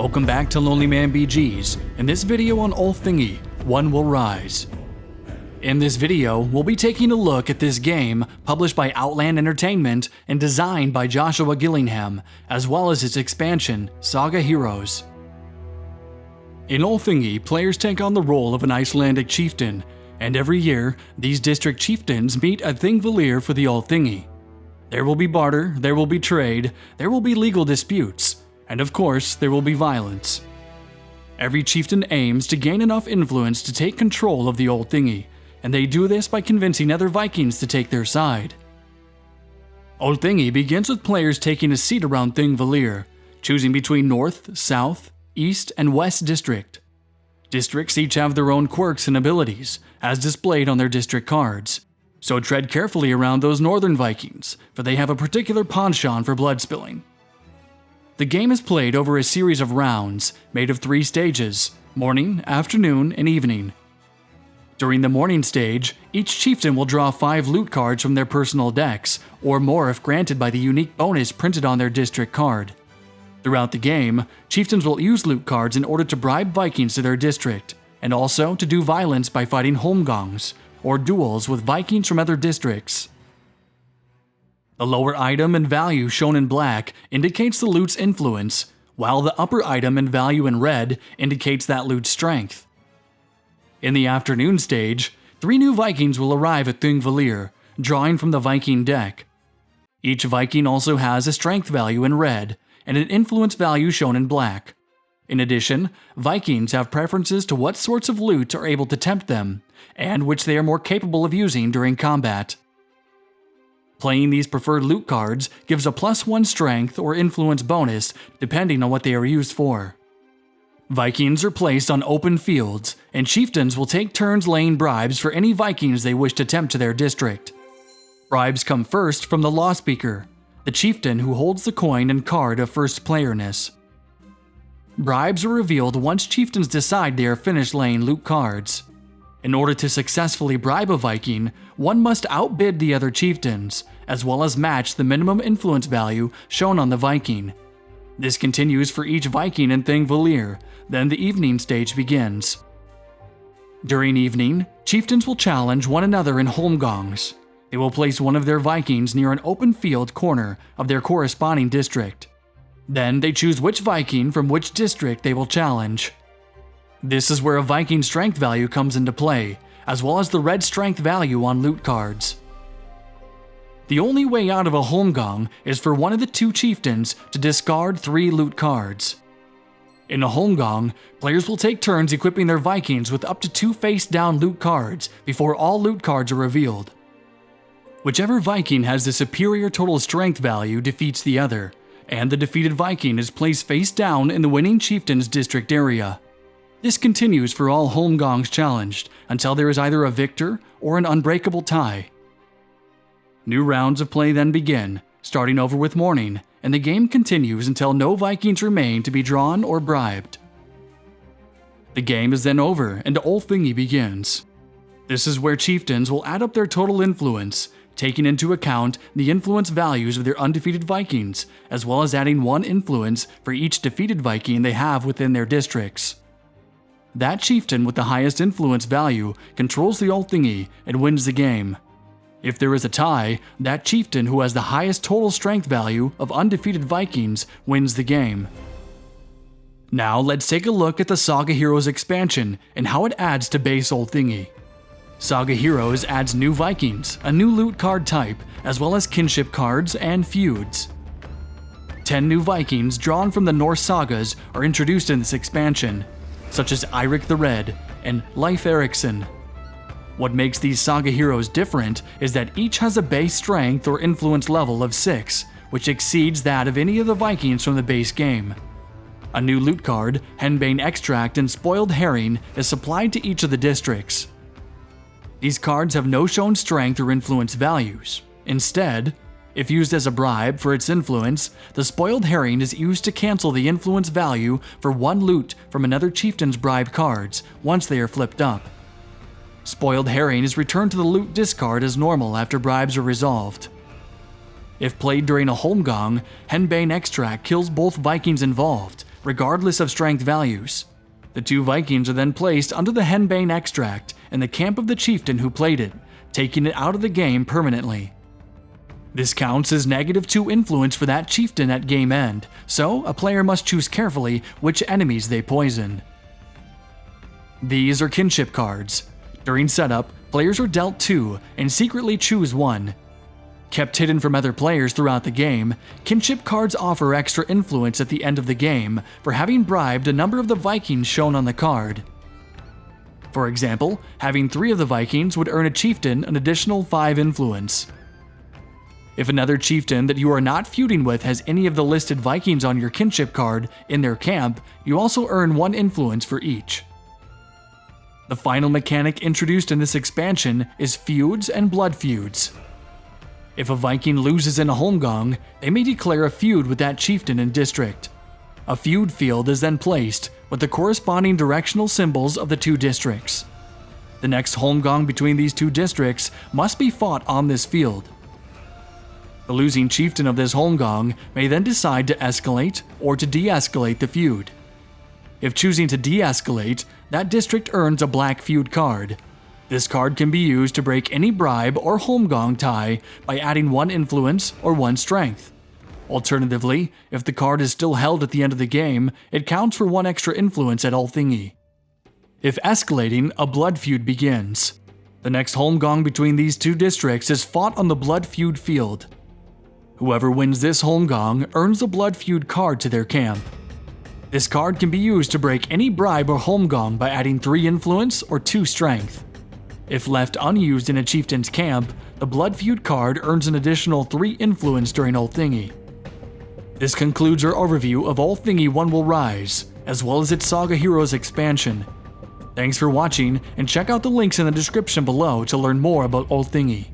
Welcome back to Lonely Man BG's. In this video on Althingi, One Will Rise. In this video, we'll be taking a look at this game published by Outland Entertainment and designed by Joshua Gillingham, as well as its expansion, Saga Heroes. In Althingi, players take on the role of an Icelandic chieftain, and every year, these district chieftains meet at Thingvellir for the Althingi. There will be barter, there will be trade, there will be legal disputes, and of course, there will be violence. Every chieftain aims to gain enough influence to take control of the Althingi, and they do this by convincing other Vikings to take their side. Althingi begins with players taking a seat around Thingvellir, choosing between North, South, East, and West District. Districts each have their own quirks and abilities, as displayed on their district cards, so tread carefully around those Northern Vikings, for they have a particular penchant for blood spilling. The game is played over a series of rounds, made of 3 stages: morning, afternoon, and evening. During the morning stage, each chieftain will draw 5 loot cards from their personal decks, or more if granted by the unique bonus printed on their district card. Throughout the game, chieftains will use loot cards in order to bribe Vikings to their district, and also to do violence by fighting holmgangs, or duels with Vikings from other districts. The lower item and value shown in black indicates the loot's influence, while the upper item and value in red indicates that loot's strength. In the afternoon stage, 3 new Vikings will arrive at Thingvellir, drawing from the Viking deck. Each Viking also has a strength value in red, and an influence value shown in black. In addition, Vikings have preferences to what sorts of loot are able to tempt them, and which they are more capable of using during combat. Playing these preferred loot cards gives a +1 strength or influence bonus depending on what they are used for. Vikings are placed on open fields, and chieftains will take turns laying bribes for any Vikings they wish to tempt to their district. Bribes come first from the Law Speaker, the chieftain who holds the coin and card of first playerness. Bribes are revealed once chieftains decide they are finished laying loot cards. In order to successfully bribe a Viking, one must outbid the other chieftains, as well as match the minimum influence value shown on the Viking. This continues for each Viking in Thingvellir, then the evening stage begins. During evening, chieftains will challenge one another in holmgangs. They will place one of their Vikings near an open field corner of their corresponding district. Then they choose which Viking from which district they will challenge. This is where a Viking strength value comes into play, as well as the red strength value on loot cards. The only way out of a holmgang is for one of the 2 chieftains to discard 3 loot cards. In a holmgang, players will take turns equipping their Vikings with up to 2 face-down loot cards before all loot cards are revealed. Whichever Viking has the superior total strength value defeats the other, and the defeated Viking is placed face down in the winning chieftain's district area. This continues for all holmgangs challenged until there is either a victor or an unbreakable tie. New rounds of play then begin, starting over with morning, and the game continues until no Vikings remain to be drawn or bribed. The game is then over and Althingi begins. This is where chieftains will add up their total influence, taking into account the influence values of their undefeated Vikings, as well as adding 1 influence for each defeated Viking they have within their districts. That chieftain with the highest influence value controls the Althingi and wins the game. If there is a tie, that chieftain who has the highest total strength value of undefeated Vikings wins the game. Now let's take a look at the Saga Heroes expansion and how it adds to base Althingi. Saga Heroes adds new Vikings, a new loot card type, as well as kinship cards and feuds. 10 new Vikings drawn from the Norse sagas are introduced in this expansion, such as Eirik the Red and Leif Erikson. What makes these Saga Heroes different is that each has a base strength or influence level of 6, which exceeds that of any of the Vikings from the base game. A new loot card, Henbane Extract and Spoiled Herring, is supplied to each of the districts. These cards have no shown strength or influence values. Instead, if used as a bribe for its influence, the Spoiled Herring is used to cancel the influence value for 1 loot from another chieftain's bribe cards once they are flipped up. Spoiled Herring is returned to the loot discard as normal after bribes are resolved. If played during a holmgang, Henbane Extract kills both Vikings involved, regardless of strength values. The 2 Vikings are then placed under the henbane extract in the camp of the chieftain who played it, taking it out of the game permanently. This counts as -2 influence for that chieftain at game end, so a player must choose carefully which enemies they poison. These are kinship cards. During setup, players are dealt 2 and secretly choose 1. Kept hidden from other players throughout the game, kinship cards offer extra influence at the end of the game for having bribed a number of the Vikings shown on the card. For example, having 3 of the Vikings would earn a chieftain an additional 5 influence. If another chieftain that you are not feuding with has any of the listed Vikings on your kinship card in their camp, you also earn 1 influence for each. The final mechanic introduced in this expansion is feuds and blood feuds. If a Viking loses in a holmgang, they may declare a feud with that chieftain and district. A feud field is then placed with the corresponding directional symbols of the 2 districts. The next holmgang between these 2 districts must be fought on this field. The losing chieftain of this holmgang may then decide to escalate or to de-escalate the feud. If choosing to de-escalate, that district earns a black feud card. This card can be used to break any bribe or holmgang tie by adding 1 influence or 1 strength. Alternatively, if the card is still held at the end of the game, it counts for 1 extra influence at Althingi. If escalating, a blood feud begins. The next holmgang between these 2 districts is fought on the blood feud field. Whoever wins this holmgang earns a blood feud card to their camp. This card can be used to break any bribe or holmgang by adding 3 influence or 2 strength. If left unused in a chieftain's camp, the blood feud card earns an additional 3 influence during Althingi. This concludes our overview of Althingi One Will Rise, as well as its Saga Heroes expansion. Thanks for watching, and check out the links in the description below to learn more about Althingi.